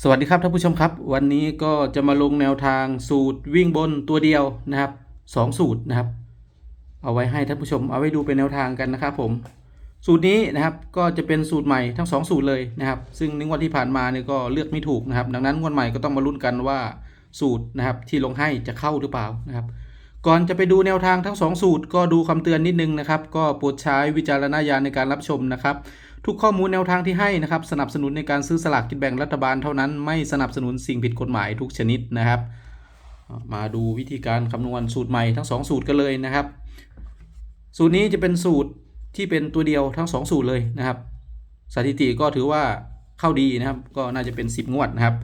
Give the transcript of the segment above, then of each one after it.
สวัสดีครับท่านผู้ชมครับวันนี้ก็จะมาลงแนวทางสูตรวิ่งบนตัวเดียวนะครับ2 สูตรนะครับเอาไว้ให้ท่านผู้ชมเอาไว้ดูเป็นแนวทางกันนะครับผมสูตรนี้นะครับก็จะเป็นสูตรใหม่ทั้ง2 สูตรเลยนะครับซึ่งในงวดที่ผ่านมาเนี่ยก็เลือกไม่ถูกนะครับดังนั้นงวดใหม่ก็ต้องมาลุ้นกันว่าสูตรนะครับที่ลงให้จะเข้าหรือเปล่านะครับก่อนจะไปดูแนวทางทั้ง2 สูตรก็ดูคำเตือนนิดนึงนะครับก็โปรดใช้วิจารณญาณในการรับชมนะครับ ทุกข้อมูลแนวทางที่ให้นะครับสนับสนุนในการซื้อสลากกินแบ่งรัฐบาลเท่านั้นไม่สนับสนุนสิ่งผิดกฎหมายทุกชนิดนะครับมาดูวิธีการคำนวณสูตรใหม่ทั้ง2 สูตรกันเลยนะครับสูตรนี้จะเป็นสูตรที่เป็นตัวเดียวทั้ง2 สูตรเลยนะครับสถิติก็ถือว่าเข้าดีนะครับก็น่าจะเป็น10 งวดนะครับ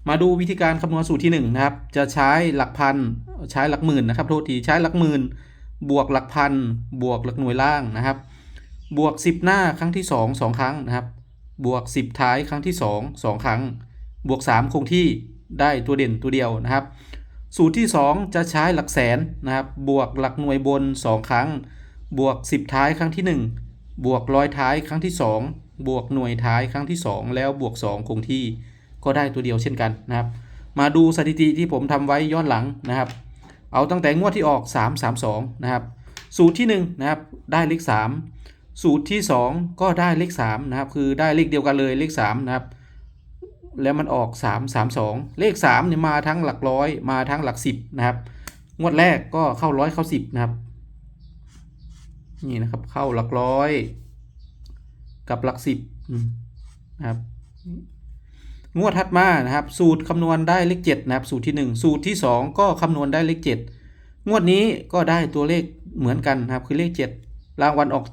มาดูวิธีการคำนวณสูตรที่1นะครับจะใช้หลักพันใช้หลักหมื่นนะครับโทษทีใช้หลักหมื่นบวกหลักพันบวกหลักหน่วยล่างนะครับบวก10หน้าครั้งที่2 2 ครั้งนะครับบวก10ท้ายครั้งที่2 2 ครั้งบวก3คงที่ได้ตัวเด่นตัวเดียวนะครับสูตรที่2จะใช้หลักแสนนะครับบวกหลักหน่วยบน2 ครั้งบวก10ท้ายครั้งที่1บวกร้อยท้ายครั้งที่2บวกหน่วยท้ายครั้งที่2แล้วบวก2คงที่ก็ได้ตัวเดียวเช่นกันนะครับมาดูสถิติที่ผมทำไว้ย้อนหลังนะครับเอาตั้งแต่งวดที่ออก332นะครับสูตรที่1นะครับได้เลข3สูตรที่2ก็ได้เลข3นะครับคือได้เลขเดียวกันเลยเลข3นะครับแล้วมันออก332เลข3เนี่ยมาทั้งหลักร้อยมาทั้งหลัก10นะครับงวดแรกก็เข้าร้อยเข้า10นะครับนี่นะครับเข้าหลักร้อยกับหลัก10นะครับงวดถัดมานะครับสูตรคำนวณได้เลข7นะครับสูตรที่1สูตรที่2ก็คำนวณได้เลข7งวดนี้ก็ได้ตัวเลขเหมือนกันนะครับคือเลข7รางวัลออก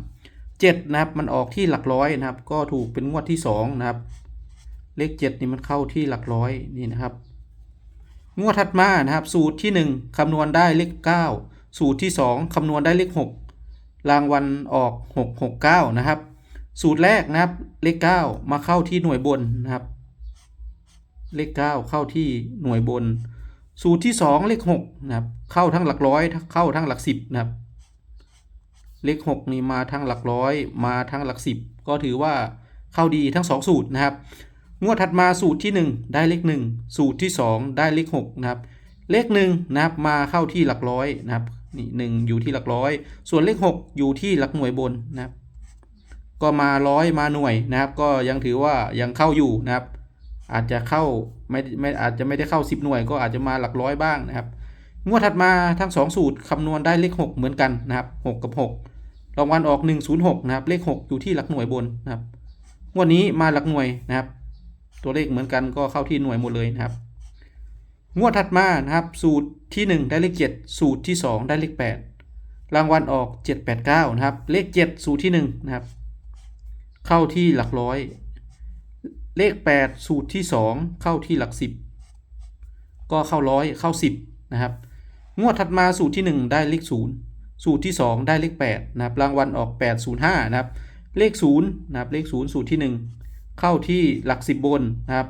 703 7นะครับมันออกที่หลักร้อยนะครับก็ถูกเป็นงวดที่2นะครับเลข7นี่มันเข้าที่หลักร้อยนี่นะครับงวดถัดมานะครับสูตรที่1คำนวณได้เลข9สูตรที่2คำนวณได้เลข6รางวัลออก669นะครับสูตรแรกนะครับเลข9มาเข้าที่หน่วยบนนะครับเลข9เข้าที่หน่วยบนสูตรที่2เลข6นะครับเข้าทั้งหลักร้อยเข้าทั้งหลัก10นะครับเลข6นี่มาทั้งหลักร้อยมาทั้งหลัก10ก็ถือว่าเข้าดีทั้ง2 สูตรนะครับงวดถัดมาสูตรที่1ได้เลข1สูตรที่2ได้เลข6นะครับเลข1นะครับมาเข้าที่หลักร้อยนะครับนี่1อยู่ที่หลักร้อยส่วนเลข6อยู่ที่หลักหน่วยบนนะครับก็มาร้อยมาหน่วยนะครับก็ยังถือว่ายังเข้าอยู่นะครับอาจจะเข้าไม่อาจจะไม่ได้เข้า10 หน่วยก็อาจจะมาหลักร้อยบ้างนะครับงวดถัดมาทั้ง2 สูตรคำนวณได้เลข6เหมือนกันนะครับ6กับ6รางวัลออก106นะครับเลข6อยู่ที่หลักหน่วยบนนะครับงวดนี้มาหลักหน่วยนะครับตัวเลขเหมือนกันก็เข้าที่หน่วยหมดเลยนะครับงวดถัดมานะครับสูตรที่1ได้เลข7สูตรที่2ได้เลข8รางวัลออก789นะครับเลข7สูตรที่1นะครับเข้าที่หลักร้อยเลข8สูตรที่2เข้าที่หลัก10ก็เข้าร้อยเข้า10นะครับงวดถัดมาสูตรที่1ได้เลข0สูตรที่2ได้เลข8นะครับรางวัลออก805นะครับเลข0นะครับเลข0สูตรที่1เข้าที่หลัก10บนนะครับ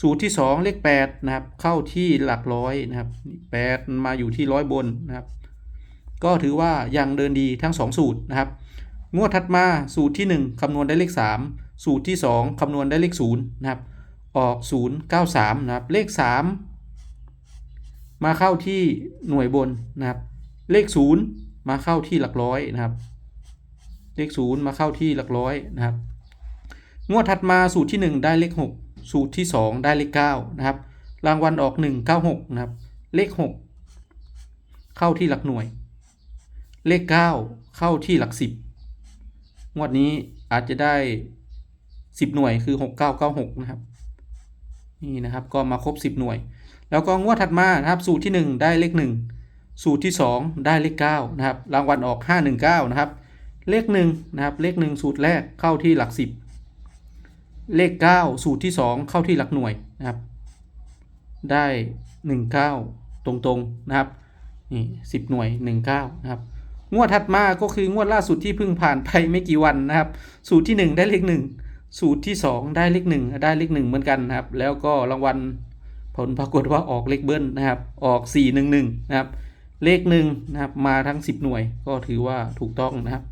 สูตรที่2เลข8นะครับเข้าที่หลักร้อยนะครับ8มาอยู่ที่ร้อยบนนะครับก็ถือว่ายังเดินดีทั้ง2 สูตรนะครับงวดถัดมาสูตรที่1คำนวณได้เลข3สูตรที่2คำนวณได้เลข0นะครับออก093นะครับเลข3มาเข้าที่หน่วยบนนะครับเลข0มาเข้าที่หลักร้อยนะครับเลข0มาเข้าที่หลักร้อยนะครับงวดถัดมาสูตรที่1ได้เลข6สูตรที่2ได้เลข9นะครับรางวัลออก196นะครับเลข6เข้าที่หลักหน่วยเลข9เข้าที่หลัก10งวดนี้อาจจะได้10 หน่วยคือ6996นะครับนี่นะครับก็มาครบ10 หน่วยแล้วก็งวดถัดมานะครับสูตรที่1ได้เลข1สูตรที่2ได้เลข9นะครับรางวัลออก519นะครับเลข1นะครับเลข1สูตรแรกเข้าที่หลัก10เลข9สูตรที่2เข้าที่หลักหน่วยนะครับได้19ตรงๆนะครับนี่10 หน่วย19นะครับงวดถัดมาก็คืองวดล่าสุดที่เพิ่งผ่านไปไม่กี่วันนะครับสูตรที่1ได้เลข1สูตรที่2ได้เลข1ได้เลข1เหมือนกันนะครับแล้วก็รางวัลผลปรากฏว่าออกเลขเบิ้ลนะครับออก411นะครับเลข1นะครับมาทั้ง10 หน่วยก็ถือว่าถูกต้องนะครับ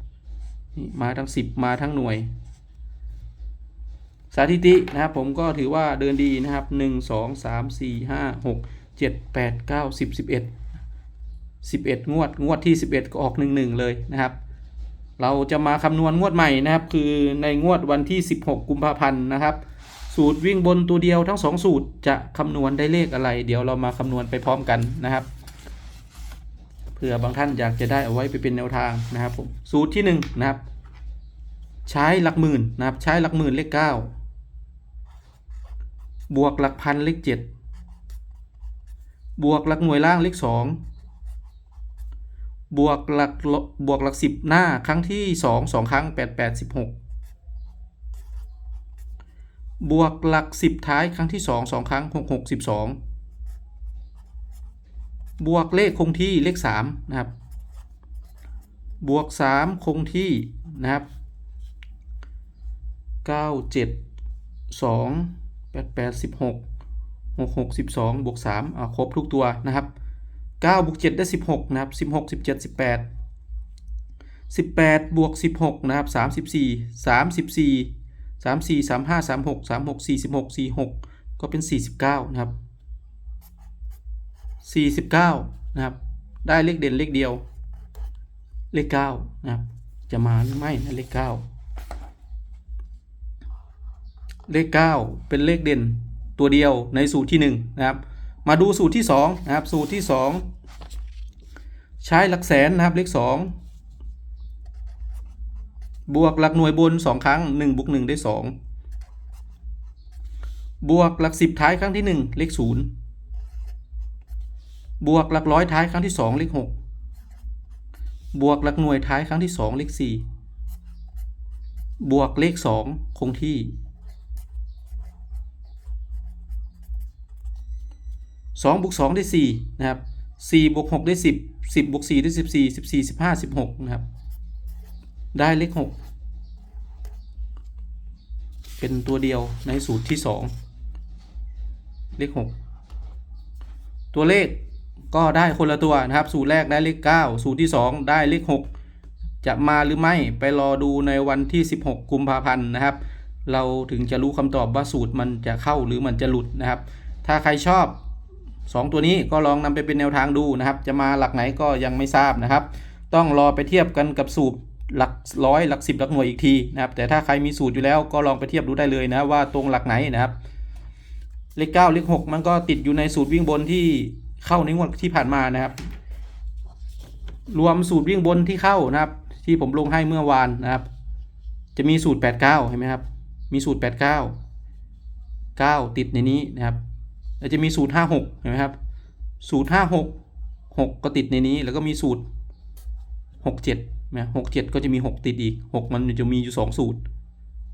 มาทั้ง10มาทั้งหน่วย สถิตินะครับผมก็ถือว่าเดินดีนะครับ1 2 3 4 5 6 7 8 9 10 11 งวดที่11ก็ออก11เลยนะครับเราจะมาคำนวณงวดใหม่นะครับคือในงวดวันที่16กุมภาพันธ์นะครับสูตรวิ่งบนตัวเดียวทั้ง2สูตรจะคำนวณได้เลขอะไรเดี๋ยวเรามาคำนวณไปพร้อมกันนะครับเผื่อบางท่านอยากจะได้เอาไว้ไปเป็นแนวทางนะครับผมสูตรที่1นะครับใช้หลักหมื่นนะครับใช้หลักหมื่นเลข9บวกหลักพันเลข7บวกหลักหน่วยล่างเลข2บวกหลัก10หน้าครั้งที่2 ครั้ง8 8 16บวกหลัก10ท้ายครั้งที่2 ครั้ง6 6 12บวกเลขคงที่เลข3นะครับบวก3คงที่นะครับ9 7 2 8 8 16 6 6 12บวก3ครบทุกตัวนะครับ9บวก7ได้16นะครับ16 17 18บวก16นะครับ34 35 36 36 46 46ก็เป็น49นะครับ49นะครับได้เลขเด่นเลขเดียวเลข9นะครับจะมาหรือไม่นะเลข9เป็นเลขเด่นตัวเดียวในสูตรที่1นะครับมาดูสูตรที่2นะครับสูตรที่2ใช้หลักแสนนะครับเลข2บวกหลักหน่วยบน2ครั้ง1บวก1ได้2บวกหลัก10ท้ายครั้งที่1เลข0บวกหลักร้อยท้ายครั้งที่2เลข6บวกหลักหน่วยท้ายครั้งที่2เลข4บวกเลข2คงที่2บวก2ได้4นะครับ4บวก6ได้10 10บวก4ได้14 14 15 16นะครับได้เลข6เป็นตัวเดียวในสูตรที่2เลข6ตัวเลขก็ได้คนละตัวนะครับสูตรแรกได้เลข9สูตรที่2ได้เลข6จะมาหรือไม่ไปรอดูในวันที่16กุมภาพันธ์นะครับเราถึงจะรู้คำตอบว่าสูตรมันจะเข้าหรือมันจะหลุดนะครับถ้าใครชอบ2ตัวนี้ก็ลองนำไปเป็นแนวทางดูนะครับจะมาหลักไหนก็ยังไม่ทราบนะครับต้องรอไปเทียบกันกับสูตรหลักร้อยหลัก10หลักหน่วยอีกทีนะครับแต่ถ้าใครมีสูตรอยู่แล้วก็ลองไปเทียบดูได้เลยนะว่าตรงหลักไหนนะครับเลข9เลข6มันก็ติดอยู่ในสูตรวิ่งบนที่เข้าในงวดที่ผ่านมานะครับรวมสูตรวิ่งบนที่เข้านะครับที่ผมลงให้เมื่อวานนะครับจะมีสูตร89เห็นไหมครับมีสูตร89 9ติดในนี้นะครับแล้วจะมีสูตร56เห็นไหมครับสูตร56 6ก็ติดในนี้แล้วก็มีสูตร67นะ67ก็จะมี6ติดอีก6มันจะมีอยู่2สูตร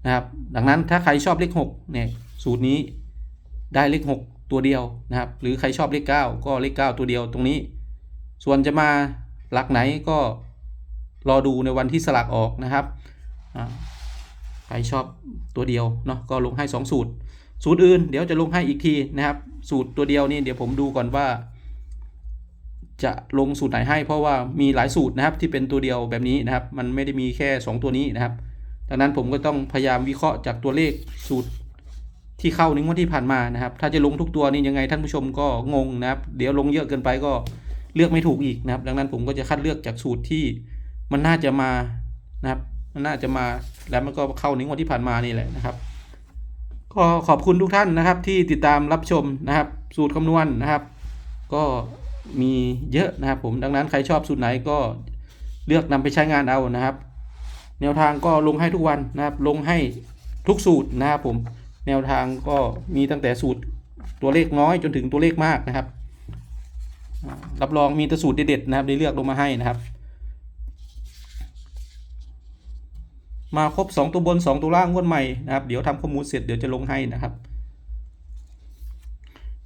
นะครับดังนั้นถ้าใครชอบเลข6เนี่ยสูตรนี้ได้เลข6ตัวเดียวนะครับหรือใครชอบเลข9ก็เลข9ตัวเดียวตรงนี้ส่วนจะมาหลักไหนก็รอดูในวันที่สลากออกนะครับใครชอบตัวเดียวเนาะก็ลงให้2สูตรอื่นเดี๋ยวจะลงให้อีกทีนะครับสูตรตัวเดียวนี่เดี๋ยวผมดูก่อนว่าจะลงสูตรไหนให้เพราะว่ามีหลายสูตรนะครับที่เป็นตัวเดียวแบบนี้นะครับมันไม่ได้มีแค่2ตัวนี้นะครับดังนั้นผมก็ต้องพยายามวิเคราะห์จากตัวเลขสูตรที่เข้าในงวดที่ผ่านมานะครับถ้าจะลงทุกตัวนี่ยังไงท่านผู้ชมก็งงนะครับเดี๋ยวลงเยอะเกินไปก็เลือกไม่ถูกอีกนะครับดังนั้นผมก็จะคัดเลือกจากสูตรที่มันน่าจะมานะครับมันน่าจะมาแล้วมันก็เข้าในงวดที่ผ่านมานี่แหละนะครับก็ขอบคุณทุกท่านนะครับที่ติดตามรับชมนะครับสูตรคำนวณนะครับก็มีเยอะนะครับผมดังนั้นใครชอบสูตรไหนก็เลือกนำไปใช้งานเอานะครับแนวทางก็ลงให้ทุกวันนะครับลงให้ทุกสูตรนะครับผมแนวทางก็มีตั้งแต่สูตรตัวเลขน้อยจนถึงตัวเลขมากนะครับรับรองมีแต่สูตรเด็ดๆนะครับได้เลือกลงมาให้นะครับมาครบ2ตัวบน2ตัวล่างงวดใหม่นะครับเดี๋ยวทำข้อมูลเสร็จเดี๋ยวจะลงให้นะครับ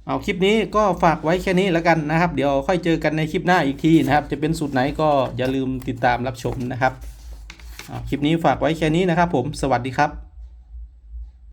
เอาคลิปนี้ก็ฝากไว้แค่นี้แล้วกันนะครับเดี๋ยวค่อยเจอกันในคลิปหน้าอีกทีนะครับจะเป็นสูตรไหนก็อย่าลืมติดตามรับชมนะครับคลิปนี้ฝากไว้แค่นี้นะครับผมสวัสดีครับ